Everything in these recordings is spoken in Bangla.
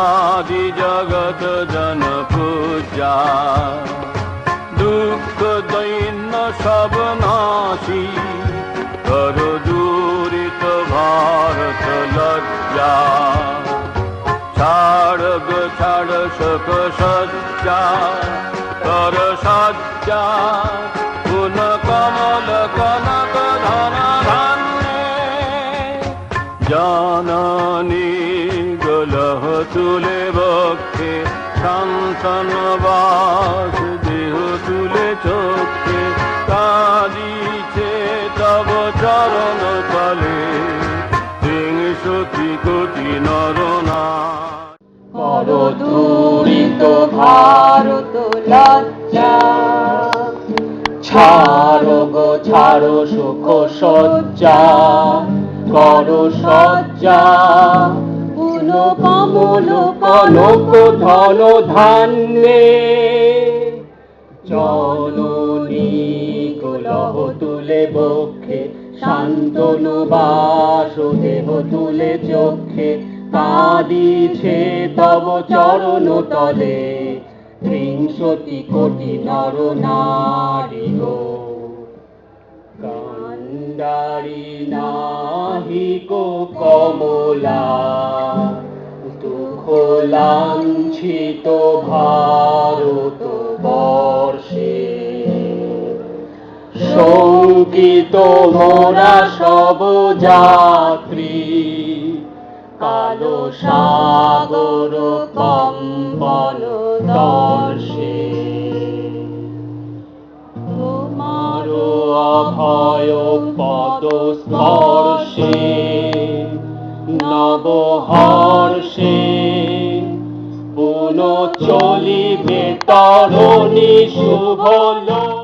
आदि जगत जन पूजा दुख दैन्य सब नाशी कर दूरित भारत लज्जा छाड़ गो छाड़ शोक सज्जा कर सज्जा पुन कमल कनक धन धान्य जननी गलह तुले बक्षे शांतन बास देह तुले चोखे कादिछे तब चरण तले त्रिंशति कोटि नरनारी করদূরিত ভারত লজ্জা ছাড়ো গো ছাড়ো সুখ সজ্জা করো সজ্জা পুন কমল কনক ধন ধান্যে জননী কলহ তুলে বক্ষে শান্তনু বাস দেহ তুলে চক্ষে কাঁদিছে তব চরণ তলে ত্রিংশতি কোটি নর নারী গো কান্ডারি নাহিক কমলা দুঃখ লাঞ্ছিত ভারত বর্ষে শঙ্কিত মোরা সব যাত্রী কালো সাগর কম্পন দর্শে তোমার অভয় পদ স্পর্শে নবহর্ষে পুন চলিবে তরণী শুভ লোক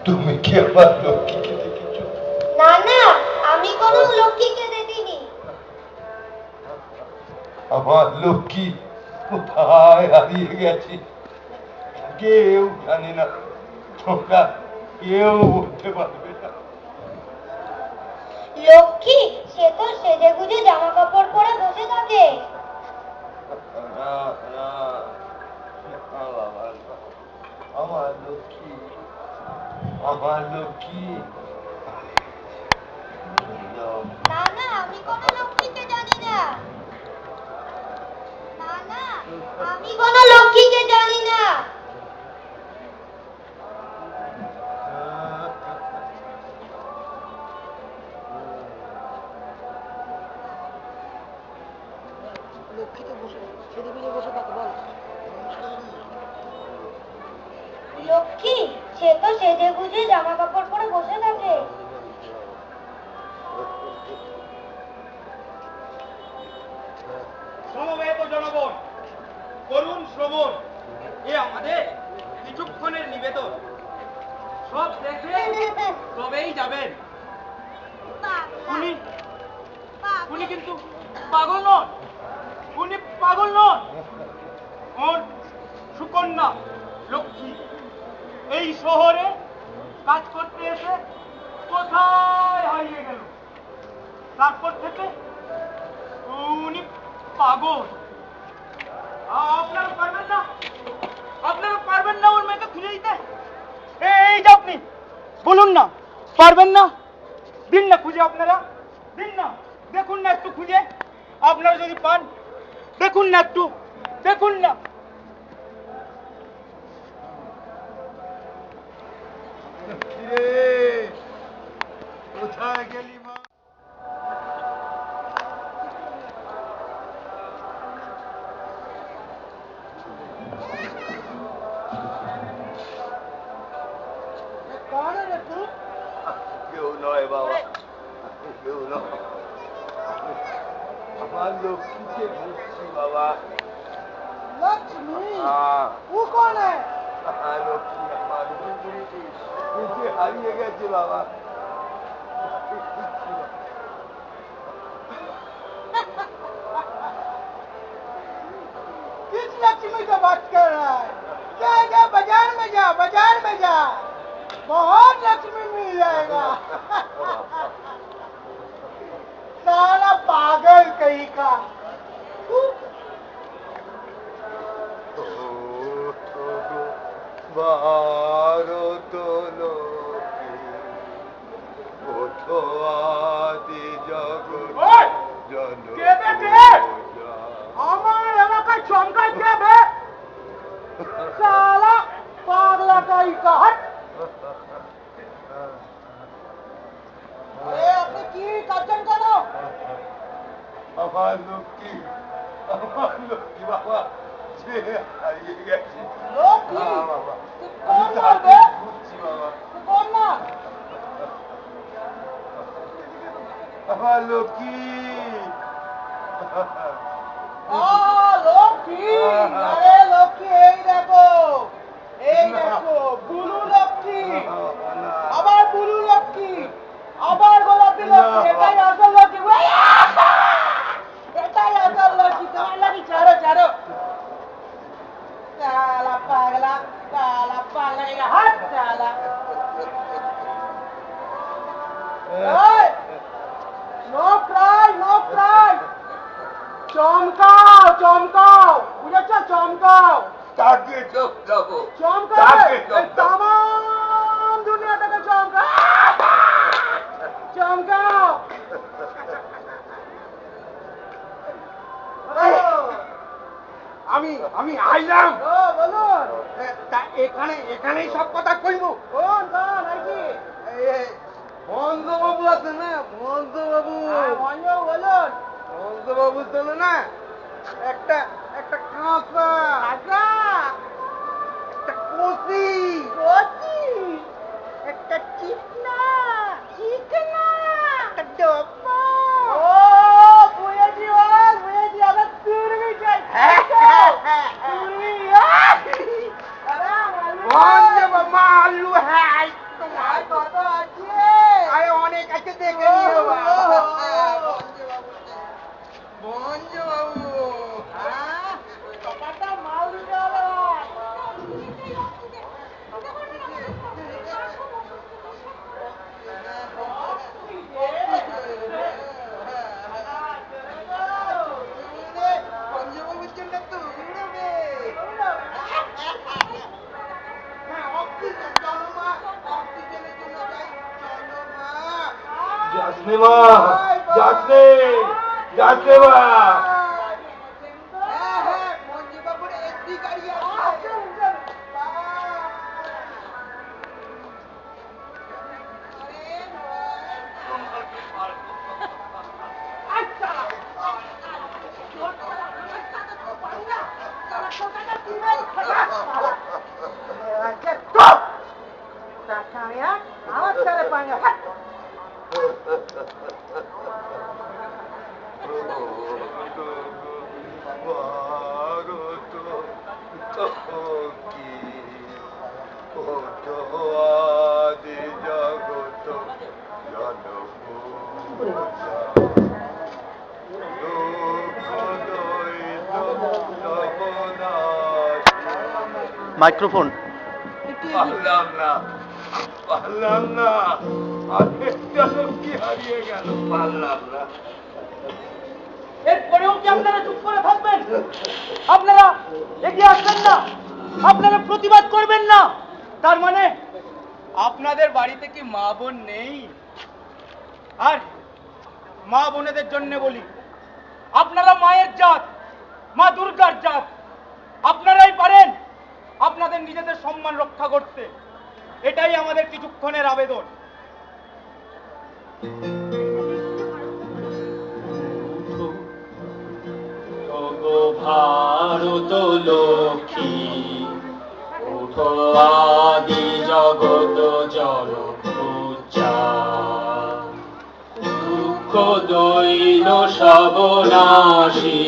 তুমি কি আমার লক্ষ্মীকে দেখেছো? না না, আমি কোনো লক্ষ্মীকে দেখিনি। আমার লক্ষ্মী কোথায় হারিয়ে গেছে কেউ জানে না, তোমরা কেউ বলতে পারবে না। লক্ষ্মী সে তো সেজে গুজে জামা কাপড় পরে বসে থাকে। আমার লক্ষ্মী, আমার লক্ষ্মী। না না, আমি কোনো লক্ষ্মীকে জানি না। না না, আমি কোনো লক্ষ্মীকে জানি না। লক্ষ্মী তো বসে সেদিকে বসে থাকে বল। লক্ষ্মী সে তো সেজে গুজে জামা কাপড় পরে বসে থাকে। সমবেত জনগণ, করুণ শ্রবণ, এ আমাদের কিছুক্ষণের নিবেদন। সব দেখে তবেই যাবেন। উনি কিন্তু পাগল নন, উনি পাগল নন। ওর সুকন্যা লক্ষ্মী এই শহরে কাজ করতে এসে কোথায় হারিয়ে গেল। তারপর থেকে উনি পাগল। আপনারা পারবেন না ওর মেয়েকে খুঁজে দিতে? এই যে আপনি বলুন না, পারবেন না? দিন না খুঁজে, আপনারা দিন না, দেখুন না একটু খুঁজে, আপনারা যদি পান দেখুন না একটু, দেখুন না। কোথায় গেলি মা? कौन है रे तू? কেউ নয় বাবা, কেউ নয়। আমার লক্ষ্মীকে বুঝছি বাবা। लक्ष्मी। হ্যাঁ, वो कौन है? লক্ষ্মী আমার বুঝে হারিয়ে গেছে বাবা। किस लक्ष्मी का बात कर रहा है? जा जा बाजार में जा, बाजार में जा, बहुत लक्ष्मी मिल जाएगा। साला पागल कहीं का। ভারত লোকে ওঠো আদি জগৎ ওই! জন কে বে কে? আমার এলাকায় চমকায় কে বে? साला पागला कहीं का। हट। अरे अपने की কার্জন করো। আমার লক্ষ্মী বাবা, সে হারিয়ে গেছে। লক্ষ্মী? হ্যাঁ বাবা, তুই আমি কোন তাকে মারবে? খুঁজছি বাবা। তুই কোন না? আমার লক্ষ্মী। লক্ষ্মী। আরে লক্ষ্মী এই দেখো, এই দেখো বুলু লক্ষ্মী, না, আবার বুলু লক্ষ্মী, আবার গোলাপি লক্ষ্মী। না। এটাই আসল লক্ষ্মী। এটাই আসল লক্ষ্মী। তোমার লক্ষ্মী ছাড়ো ছাড়ো। কালা পাগলা, কালা পাগলা, হাট কালা। এই, নো ক্রাই, নো ক্রাই। চমকাও চমকাও, বুঝেছ? চমকাও তাকে চোখ যাবো, চমকাও, তাকে এই চোখ যাবো। তামাম দুনিয়াটাকে চমকাও, চমকাও। আমি আইলাম। বলুন। তা এখানেই সব কথা কইব। কোন কোন আর কি? ভঞ্জবাবু আছে না, ভঞ্জবাবু, মঞ্জু বলুন। ভঞ্জবাবু চলে না, একটা কাঁচা, আচ্ছা, একটা কচি, কচি, একটা চিকনা, চিকনা, একটা ডব্বা। ও বুঝেছি বল, বুঝেছি। আবার তুরমি চাই। তুরমি। ভঞ্জবাবু আলু হ্যাঁ তোমার কত আছে? আরে অনেক আছে, দেখে নিও বাবা। ভঞ্জবাবু হ্যাঁ, কপাটা মাল দিতে হবে। ভঞ্জবাবুর জন্য তো উড়বে। যাসনে মা, যাসনে, যাসনে মা। মঞ্জুবাবুর একটি গাড়ি আছে। আমার ছেলে পাঙ্গা। মাইক্রোফোন। পারলাম না, পারলাম না, আরেকটা লক্ষ্মী হারিয়ে গেল, পারলাম না। এরপরেও কি আপনারা চুপ করে থাকবেন? আপনারা এগিয়ে আসবেন না? আপনারা প্রতিবাদ করবেন না? তার মানে আপনাদের বাড়িতে কি মা বোন নেই? আর মা বোনেদের জন্য বলি, আপনারা মায়ের জাত, মা দুর্গার জাত। আপনারাই পারেন আপনাদের নিজেদের সম্মান রক্ষা করতে। এটাই আমাদের কিছুক্ষণের আবেদন। ওগো ভারত লক্ষ্মী, ওঠো আদি জগত জন উচ্চার, দুঃখ দৈন সব নাশী,